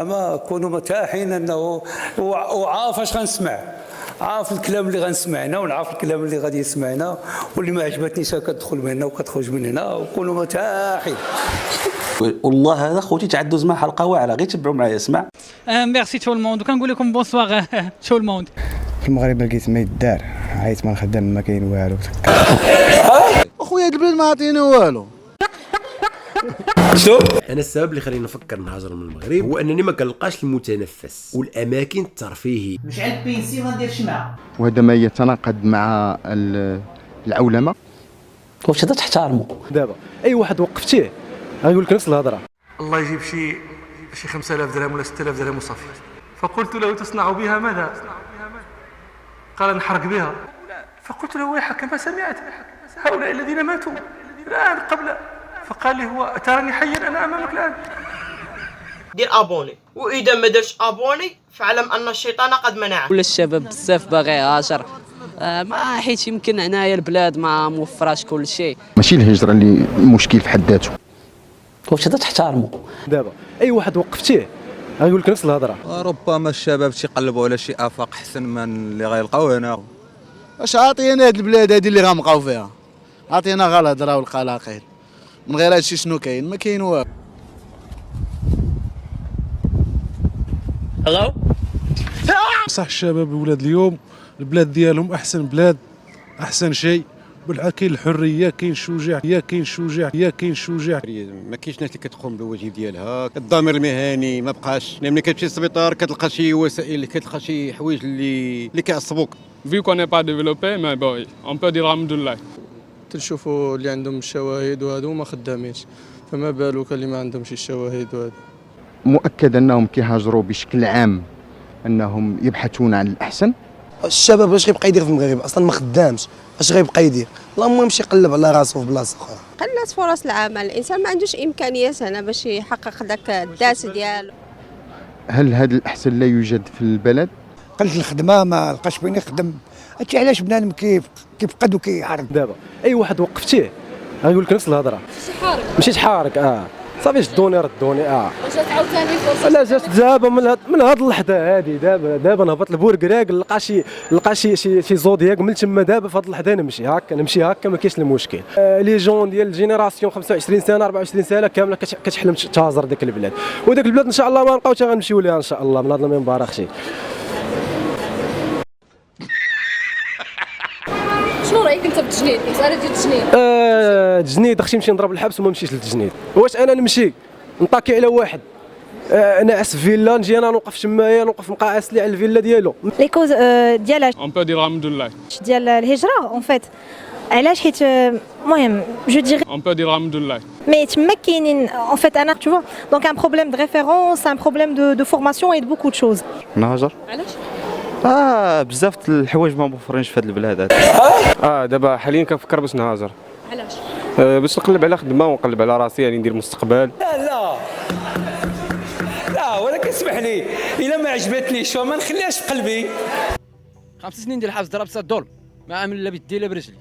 اما كونوا متاحين انه وعارف اش غنسمع، عارف الكلام اللي غنسمعنا ونعرف الكلام اللي غادي يسمعنا، واللي ما عجبتنيش كتدخل من هنا وكتخرج من هنا، وكونوا متاحين. والله هذا خوتي تعدوا زمان حلقه واعره، غير تبعوا معايا اسمع. ميرسي تو الموند، وكنقول لكم بونسوار تو الموند. في المغرب ما لقيت ما يدار، عيط ما نخدم ما كاين والو. اخويا هاد البلاد ما عطينا والو. شوف انا السبب اللي خليني نفكر نهاجر من المغرب هو انني ما كنلقاش المتنفس والاماكن الترفيهي. نشعل بينسي وغندير شمعه، وهذا ما يتناقض مع العولمه. واش هذا تحترموا؟ دابا اي واحد وقفتيه غيقول لك نفس الهضره. الله يجيب شي 5000 درهم ولا 6000 درهم وصافي. فقلت له تصنع بها ماذا؟ قال نحرق بها. فقلت له ويحك ما سمعت هؤلاء الذين ماتوا الان قبل، فقال لي هو تراني حيا انا امامك الان. دير ابوني، واذا ما درتش ابوني فاعلم ان الشيطان قد منعك. ولا الشباب بزاف باغي يهاجر، ما حيت يمكن هنايا البلاد ما موفراش كل شيء. ماشي الهجره اللي مشكل في حد ذاته. واش هذا تحترموا؟ دابا اي واحد وقفتيه غيقول لك نفس الهضره. ربما الشباب تيقلبوا على شي افاق احسن من اللي غيلقاو هنا. واش عاطينا هاد البلاد هادي اللي غنبقاو فيها؟ عاطينا غير الهضره والقلاقيل، من غير هادشي شنو كاين؟ ما كاين والو. هلو صح الشباب ولاد اليوم البلاد ديالهم احسن بلاد، احسن شيء كاين الحريه، كاين الشجاع، كاين الشجاع. ما كاينش ناس اللي كتقوم بالواجب ديالها، الضمير المهني ما بقاش. ملي كتمشي للسبيطار كتلقى شي وسائل، كتلقى شي حوايج اللي كيعصبوك. Vu qu'on n'est pas développé, mais bon, on peut dire alhamdoulilah. تنشوفوا اللي عندهم الشواهد وهادو ما خدامينش، فما بالك اللي ما عندهمش الشواهد وهادو. مؤكد انهم كيهاجروا بشكل عام، انهم يبحثون عن الاحسن. الشباب واش غيبقى يدير في المغرب؟ اصلا ما خدامش، اش غيبقى يدير؟ اللهم يمشي يقلب على راسو في بلاصه اخرى. قلت فرص العمل، الانسان ما عندوش امكانيات هنا باش يحقق داك الداس ديالو. هل هذا الاحسن لا يوجد في البلد؟ قلت الخدمه ما لقاش فين يخدم، هادشي علاش بنادم كيفقد وكيعرض. دابا اي واحد وقفتيه غيقول لك نفس الهضره. ماشي تحارك صافي ردوني واش عاوتاني فرصه؟ لا جات دابا من هاد اللحظه هادي، دابا نهبط لبوركراك لقى شي زودياك من تما. دابا في هاد اللحظه نمشي هكا ما كاينش المشكل. لي جون ديال الجينيراسيون 25 سنه 24 سنه كامله كتحلم تهاجر ديك البلاد، وديك البلاد ان شاء الله ما نبقاو غنمشيو ليها ان شاء الله من هذا المنبر اختي. شنو رايك انت بالتجنيد؟ مساله ديال التجنيد. التجنيد اختي نمشي نضرب الحبس وما نمشيش للتجنيد. واش انا نمشي نطاكي على واحد ناعس في فيلا، نجي انا نوقف تمايا، نوقف مقاعس لي على الفيلا ديالو. لي كوز ديال On peut dire alhamdoulilah. ديال الهجره اون فيت، علاش؟ حيت المهم جو ديغ On peut dire alhamdoulilah. مي تما كاينين اون فيت انا تو فوا دونك ان بروبليم دو ريفيرونس، ان بروبليم دو فورماسيون اي دو بوكو دو شوز. نهاجر علاش؟ بزاف الحوايج ما موفرينش في هذه البلاد هذه. دابا حاليا كنفكر باش نهاجر. علاش؟ باش نقلب على خدمه ونقلب على راسي، يعني ندير مستقبل. لا ولكن اسمح لي الا ما عجبتنيش فما نخليهاش في قلبي. 5 سنين ديال الحبس ضرب 6 دول، ما عامل لا بيدي لا برجلي.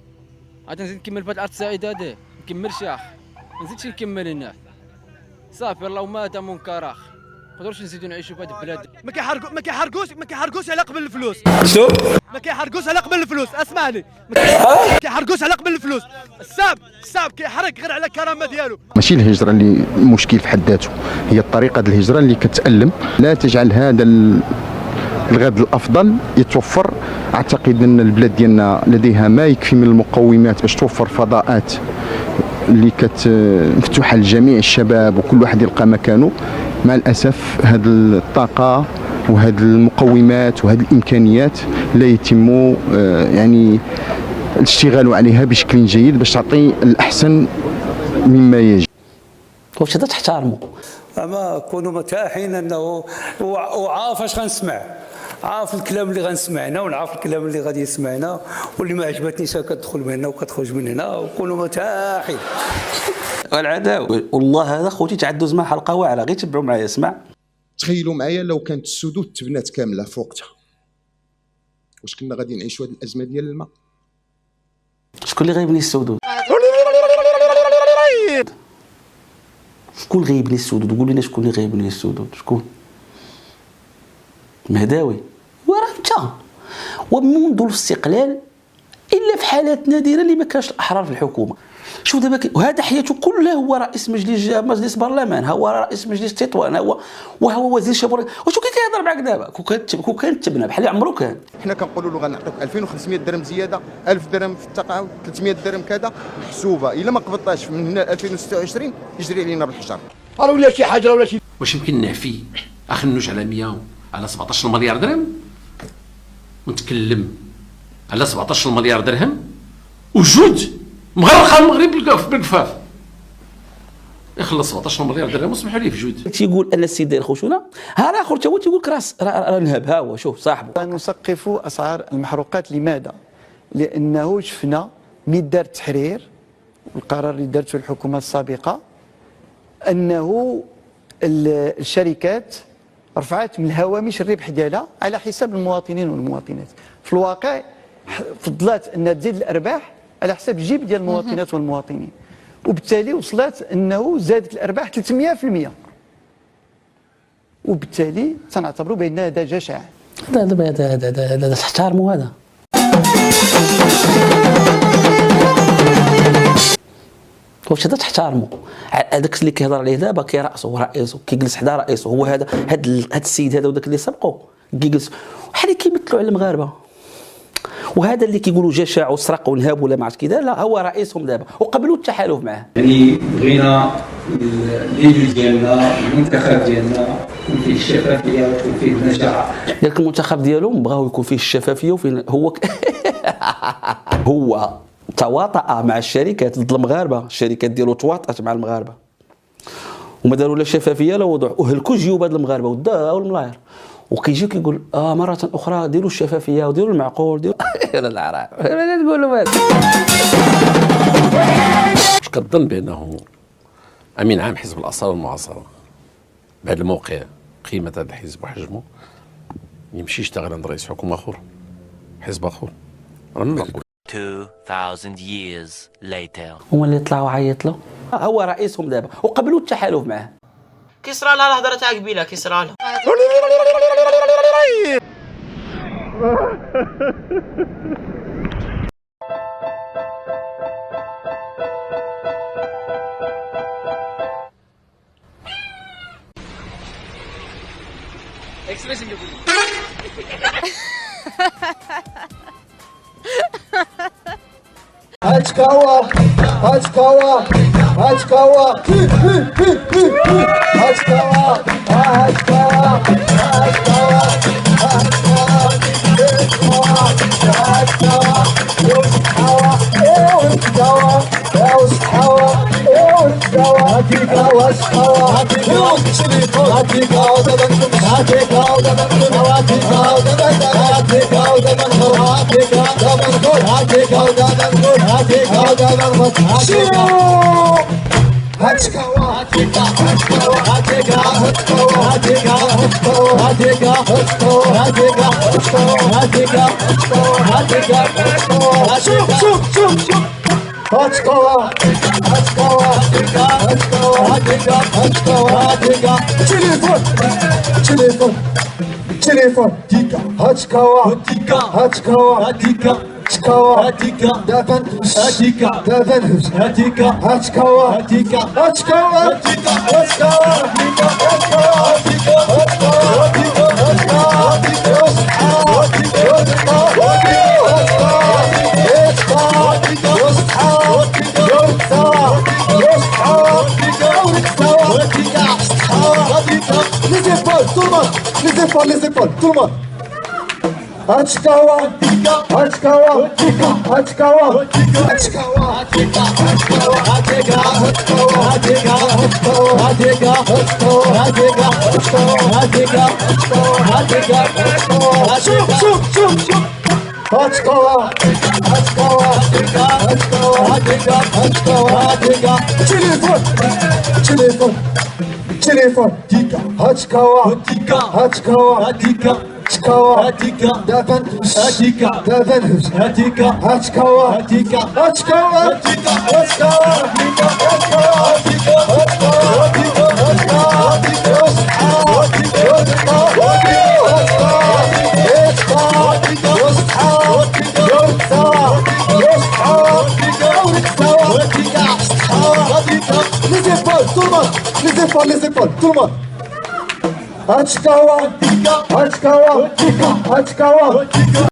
عاد نزيد نكمل في هاد الارض السعيده هذه، ما نكملش يا اخي، ما نزيدش نكمل هنا صافي. الله مات منكر اخ، ما نقدروش نزيدو نعيشوا في هاد البلاد. ما كيحرقوش على قبل الفلوس. شوف ما كيحرقوش على قبل الفلوس، اسمعني، ما كيحرقوش على قبل الفلوس. الساب كيحرق غير على الكرامه ديالو. ماشي الهجره اللي مشكل في حد ذاته، هي الطريقه ديال الهجره اللي كتألم. لا تجعل هذا الغد الافضل يتوفر. اعتقد ان البلاد ديالنا لديها ما يكفي من المقومات باش توفر فضاءات اللي مفتوحه لجميع الشباب وكل واحد يلقى مكانه. مع الاسف هذه الطاقه وهذه المقومات وهذه الامكانيات لا يتم يعني الاشتغال عليها بشكل جيد باش تعطي الاحسن مما يجب. واش هذا تحترموا؟ اما كونوا متاحين انه وعارف اش غنسمع، عارف الكلام اللي غنسمعنا ونعرف الكلام اللي غادي يسمعنا، واللي ما عجبتنيش كتدخل من هنا وكتخرج من هنا، وكونوا متاحين. والعداوه والله هذا خوتي تعدوا زمان حلقه واعره، غير تبعوا معايا اسمع. تخيلوا معايا لو كانت السدود تبنات كامله في وقتها، واش كنا غادي نعيشوا هذه الازمه ديال الماء؟ شكون اللي غيبني السدود؟ شكون غيبني السدود؟ قول لنا شكون اللي غيبني السدود؟ شكون؟ مهداوي وراه انت. ومنذ الاستقلال الا في حالات نادره اللي ما كانش الاحرار في الحكومه. شوف دابا وهذا حياته كلها هو رئيس مجلس برلمان، هو رئيس مجلس تطوان، وهو وزير شباب. واش كيهضر معاك دابا كون كان تبنى بحال عمرو كان. حنا كنقولوا له غنعطيك 2500 درهم زياده، 1000 درهم في التقاعد، 300 درهم كذا محسوبه، الا ما قبضتهاش من هنا 2026 يجري علينا بالحجر. راه ولا شي حاجه ولا شي. واش يمكن نعفي اخنوج على 100 على 17 مليار درهم ونتكلم على 17 مليار درهم وجود مغرقه المغرب بالقفاف يخلص 17 مليار درهم وسمحوا لي في جود. تيقول ان السيد داير خشونه، ها الاخر تا هو تيقول لك راه نهب، ها هو شوف صاحبه. نسقف اسعار المحروقات. لماذا؟ لانه شفنا ملي دار التحرير والقرار اللي دارته الحكومه السابقه انه الشركات رفعت من الهوامش الربح ديالها على حساب المواطنين والمواطنات. في الواقع فضلات انها تزيد الارباح على حساب الجيب ديال المواطنات والمواطنين، وبالتالي وصلت انه زادت الارباح 300%، وبالتالي تنعتبروا بان هذا جشع. هذا تحترموا هذا. واش هذا تحترموا؟ هذاك اللي كيهضر عليه دابا كيرأسو رئيسه كيجلس حدا رئيسه، هو هذا السيد هذا وداك اللي سبقوا كيجلسوا بحال كيمثلوا على المغاربه. وهذا اللي كيقولوا جشع وسرق ونهاب ولا ما عرفت كذا، لا هو رئيسهم دابا وقبلوا التحالف معاه. يعني بغينا الليل ديالنا المنتخب ديالنا يكون فيه الشفافيه ويكون فيه النجاعه. ديالك المنتخب ديالهم بغاو يكون فيه الشفافيه وفيه هو هو تواطأ مع الشركات ضد المغاربه، الشركات ديالو تواطأت مع المغاربه وما داروا لا شفافيه لا وضوح، وهلكوا جيوب هاد المغاربه وداو الملاير. وكيجي كيقول مره اخرى ديروا الشفافيه وديروا المعقول ديروا لا العراق تقولوا هذا. واش كتظن بانه امين عام حزب الاصاله والمعاصره بعد الموقع قيمه هذا الحزب وحجمه يمشي يشتغل عند رئيس حكومه اخر حزب اخر؟ رانا نقول 2000 years later. هما اللي طلعوا عيط له، هو رئيسهم دابا وقبلوا التحالف معاه. كيصرى لها الهضره تاع قبيله كيصرى لها. هاتكوا هاتكوا هاتكوا تليفون ديكا هاتكوا هاتكوا هاتيكا هاتكوا هاتيكا دافن هاتيكا دافن هاتيكا هاتكوا هاتيكا هاتكوا هاتيكا هاتكوا هاتيكا هاتكوا هاتيكا les épaules, tout le monde. Hachikawa, Hachikawa, Hachikawa, Hachikawa, téléphone, Tika, Hachikawa, Tika, Hachikawa, Tika, Hachikawa, Tika, Davan, Tika, Davan, Tika, Hachikawa, Tika, Hachikawa, Tika, Hachikawa, Tika, Hachikawa, Tika, Hachikawa, Tika, Hachikawa, Tika, Hachikawa, Tika, Hachikawa, Tika, épaules, tout le monde. Les épaules, tout le monde. Hachkawa, Hachkawa, Hachkawa.